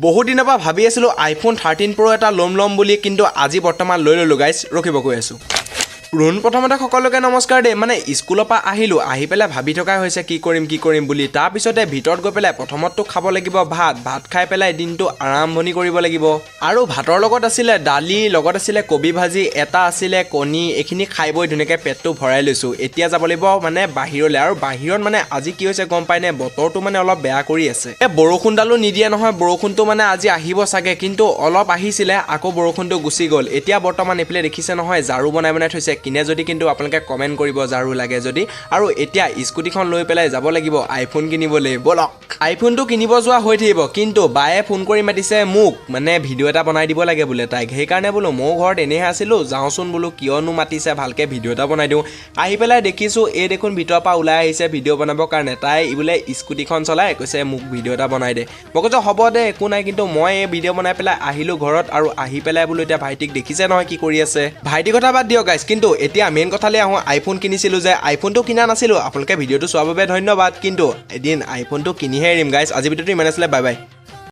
বহুত দিনৰ পৰা ভাবি আছিলোঁ আইফোন 13 Pro এটা ল'ম বুলি, কিন্তু আজি বৰ্তমান লৈ ল'লোঁ গাইজ, ৰখিব কৈ আছোঁ। প্ৰথমতে সকলোকে নমস্কাৰ দেই। মানে স্কুলৰ পৰা আহিলোঁ, আহি পেলাই ভাবি থকা হৈছে কি কৰিম বুলি। তাৰপিছতে ভিতৰত গৈ পেলাই প্ৰথমততো খাব লাগিব ভাত খাই পেলাই দিনটো আৰম্ভণি কৰিব লাগিব। আৰু ভাতৰ লগত আছিলে দালি, লগত আছিলে কবি ভাজি, এটা আছিলে কণী। এইখিনি খাই বৈ ধুনীয়াকৈ পেটটো ভৰাই লৈছোঁ। এতিয়া যাব লাগিব মানে বাহিৰলৈ। আৰু বাহিৰত মানে আজি কি হৈছে গম পাইনে, বতৰটো মানে অলপ বেয়া কৰি আছে। বৰষুণডালো নিদিয়ে নহয়, বৰষুণটো মানে আজি আহিব চাগে, কিন্তু অলপ আহিছিলে আকৌ বৰষুণটো গুচি গ'ল। এতিয়া বৰ্তমান এইফালে দেখিছে নহয় ঝাৰু বনাই থৈছে। কিনে যদি কিন্তু আপোনালোকে কমেণ্ট কৰিব ঝাৰু লাগে যদি। আৰু এতিয়া স্কুটিখন লৈ পেলাই যাব লাগিব আইফোন কিনিবলৈ। বলক আইফোনটো কিনিব যোৱা হৈ থাকিব, কিন্তু বায়ে ফোন কৰি মাতিছে মোক, মানে ভিডিঅ' এটা বনাই দিব লাগে বোলে তাইক। সেইকাৰণে বোলো ময়ো ঘৰত এনেহে আছিলোঁ, যাওঁচোন বোলো, কিয়নো মাতিছে, ভালকৈ ভিডিঅ' এটা বনাই দিওঁ। আহি পেলাই দেখিছোঁ এই দেখোন ভিতৰৰ পৰা ওলাই আহিছে ভিডিঅ' বনাবৰ কাৰণে। তাই বোলে স্কুটিখন চলাই কৈছে মোক ভিডিঅ' এটা বনাই দে। মই কৈছোঁ হ'ব দে, একো নাই। কিন্তু মই এই ভিডিঅ' বনাই পেলাই আহিলোঁ ঘৰত, আৰু আহি পেলাই বোলো এতিয়া ভাইটিক দেখিছে নহয় কি কৰি আছে। ভাইটিৰ কথা বাদ দিয়ক গাইজ, কিন্তু এতিয়া মেইন কথালৈ আহোঁ। আইফোন কিনিছিলোঁ যে, আইফোনটো কিনা নাছিলোঁ। আপোনালোকে ভিডিঅ'টো চোৱাৰ বাবে ধন্যবাদ, কিন্তু এদিন আইফোনটো কিনিহে এৰিম গাইজ। আজি ভিডিঅ'টো ইমান আছিলে, বাই বাই।